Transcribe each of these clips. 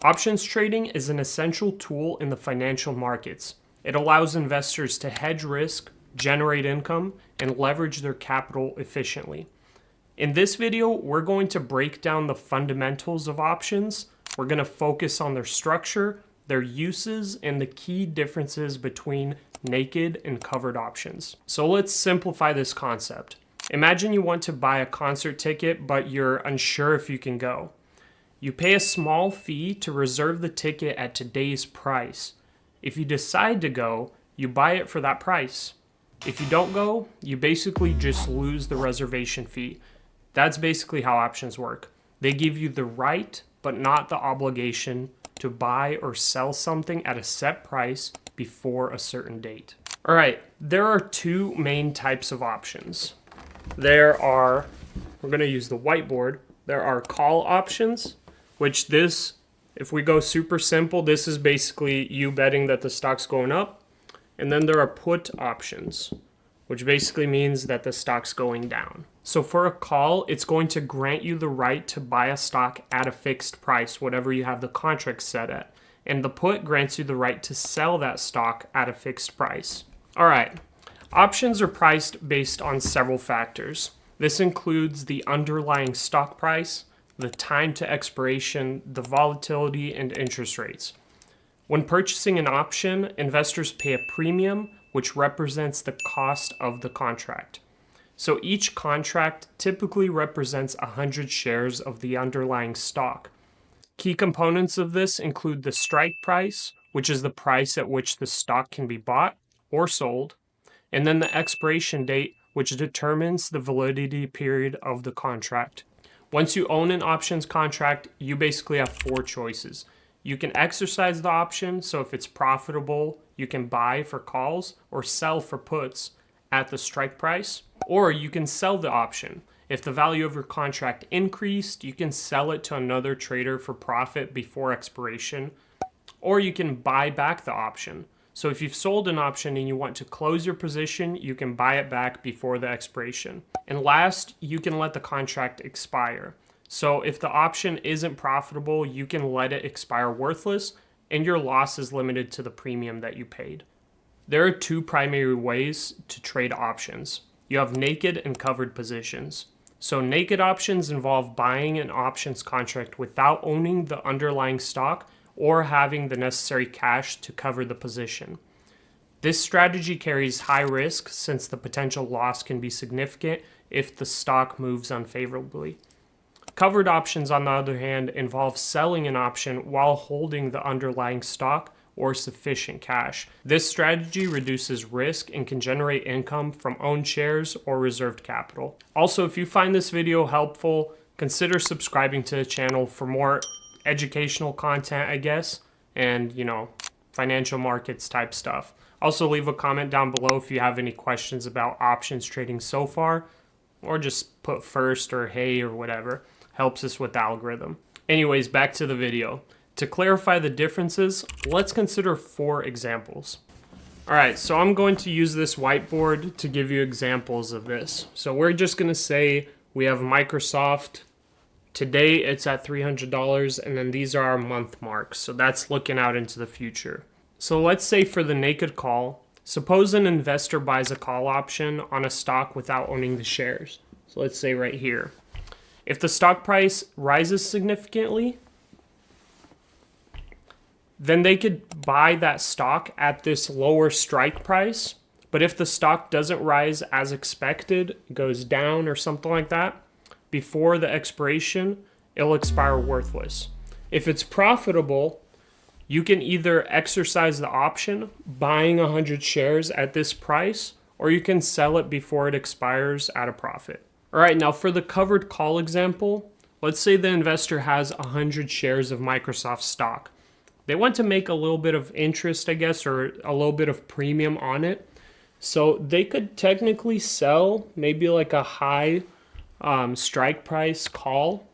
Options trading is an essential tool in the financial markets. It allows investors to hedge risk, generate income, and leverage their capital efficiently. In this video, we're going to break down the fundamentals of options. We're going to focus on their structure, their uses, and the key differences between naked and covered options. So let's simplify this concept. Imagine you want to buy a concert ticket, but you're unsure if you can go. You pay a small fee to reserve the ticket at today's price. If you decide to go, you buy it for that price. If you don't go, you basically just lose the reservation fee. That's basically how options work. They give you the right, but not the obligation to buy or sell something at a set price before a certain date. All right, there are two main types of options. We're going to use the whiteboard. There are call options, which if we go super simple, this is basically you betting that the stock's going up. And then there are put options, which basically means that the stock's going down. So for a call, it's going to grant you the right to buy a stock at a fixed price, whatever you have the contract set at. And the put grants you the right to sell that stock at a fixed price. All right, options are priced based on several factors. This includes the underlying stock price, the time to expiration, the volatility, and interest rates. When purchasing an option, investors pay a premium, which represents the cost of the contract. So each contract typically represents 100 shares of the underlying stock. Key components of this include the strike price, which is the price at which the stock can be bought or sold, and then the expiration date, which determines the validity period of the contract. Once you own an options contract, you basically have four choices. You can exercise the option, so if it's profitable, you can buy for calls or sell for puts at the strike price, or you can sell the option. If the value of your contract increased, you can sell it to another trader for profit before expiration, or you can buy back the option. So if you've sold an option and you want to close your position, you can buy it back before the expiration. And last, you can let the contract expire. So if the option isn't profitable, you can let it expire worthless, and your loss is limited to the premium that you paid. There are two primary ways to trade options. You have naked and covered positions. So naked options involve buying an options contract without owning the underlying stock or having the necessary cash to cover the position. This strategy carries high risk since the potential loss can be significant if the stock moves unfavorably. Covered options, on the other hand, involve selling an option while holding the underlying stock or sufficient cash. This strategy reduces risk and can generate income from owned shares or reserved capital. Also, if you find this video helpful, consider subscribing to the channel for more educational content, I guess, and, financial markets type stuff. Also, leave a comment down below if you have any questions about options trading so far, or just put first or hey or whatever. Helps us with the algorithm. Anyways, back to the video. To clarify the differences, let's consider 4 examples. All right, so I'm going to use this whiteboard to give you examples of this. So we're just going to say we have Microsoft. Today it's at $300, and then these are our month marks. So that's looking out into the future. So let's say for the naked call, suppose an investor buys a call option on a stock without owning the shares. So let's say right here. If the stock price rises significantly, then they could buy that stock at this lower strike price. But if the stock doesn't rise as expected, goes down or something like that, before the expiration, it'll expire worthless. If it's profitable, you can either exercise the option, buying 100 shares at this price, or you can sell it before it expires at a profit. All right, now for the covered call example, let's say the investor has 100 shares of Microsoft stock. They want to make a little bit of interest, I guess, or a little bit of premium on it. So they could technically sell maybe like a high strike price call,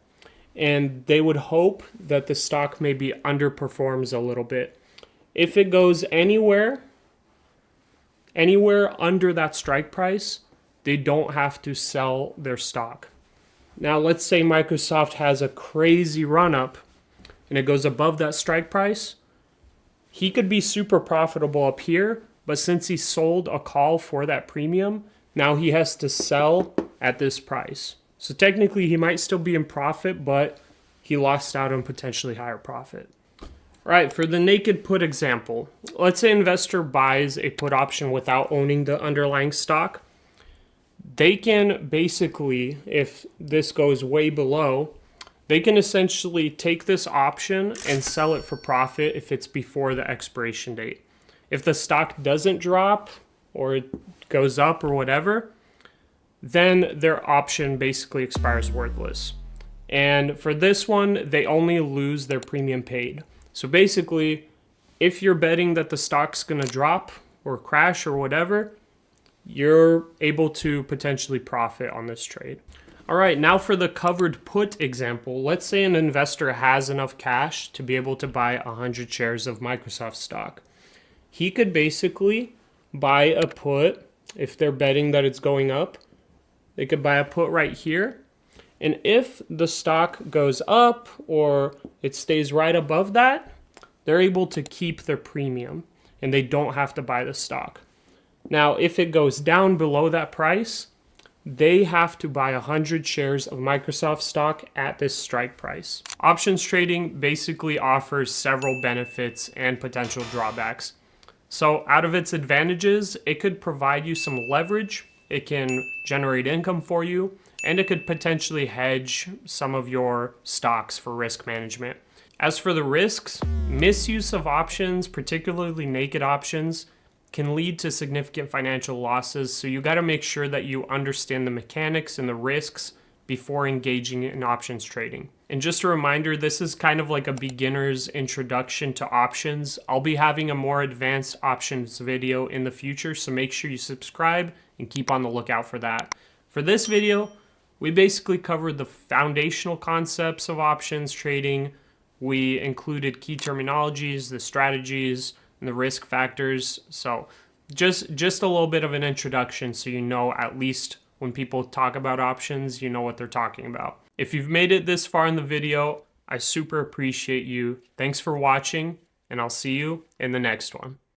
and they would hope that the stock maybe underperforms a little bit. If it goes anywhere under that strike price, they don't have to sell their stock. Now, let's say Microsoft has a crazy run up and it goes above that strike price, he could be super profitable up here, but since he sold a call for that premium, now he has to sell at this price. So technically he might still be in profit, but he lost out on potentially higher profit. All right, for the naked put example, let's say an investor buys a put option without owning the underlying stock. They can basically, if this goes way below, they can essentially take this option and sell it for profit if it's before the expiration date. If the stock doesn't drop or it goes up or whatever, then their option basically expires worthless. And for this one, they only lose their premium paid. So basically, if you're betting that the stock's going to drop or crash or whatever, you're able to potentially profit on this trade. All right, now for the covered put example, let's say an investor has enough cash to be able to buy 100 shares of Microsoft stock. He could basically buy a put if they're betting that it's going up. They could buy a put right here. And if the stock goes up or it stays right above that, they're able to keep their premium and they don't have to buy the stock. Now, if it goes down below that price, they have to buy 100 shares of Microsoft stock at this strike price. Options trading basically offers several benefits and potential drawbacks. So out of its advantages, it could provide you some leverage, it can generate income for you, and it could potentially hedge some of your stocks for risk management. As for the risks, misuse of options, particularly naked options, can lead to significant financial losses, so you got to make sure that you understand the mechanics and the risks before engaging in options trading. And just a reminder, this is kind of like a beginner's introduction to options. I'll be having a more advanced options video in the future, so make sure you subscribe and keep on the lookout for that. For this video, we basically covered the foundational concepts of options trading. We included key terminologies, the strategies, and the risk factors. So just a little bit of an introduction so you know at least when people talk about options, you know what they're talking about. If you've made it this far in the video, I super appreciate you. Thanks for watching, and I'll see you in the next one.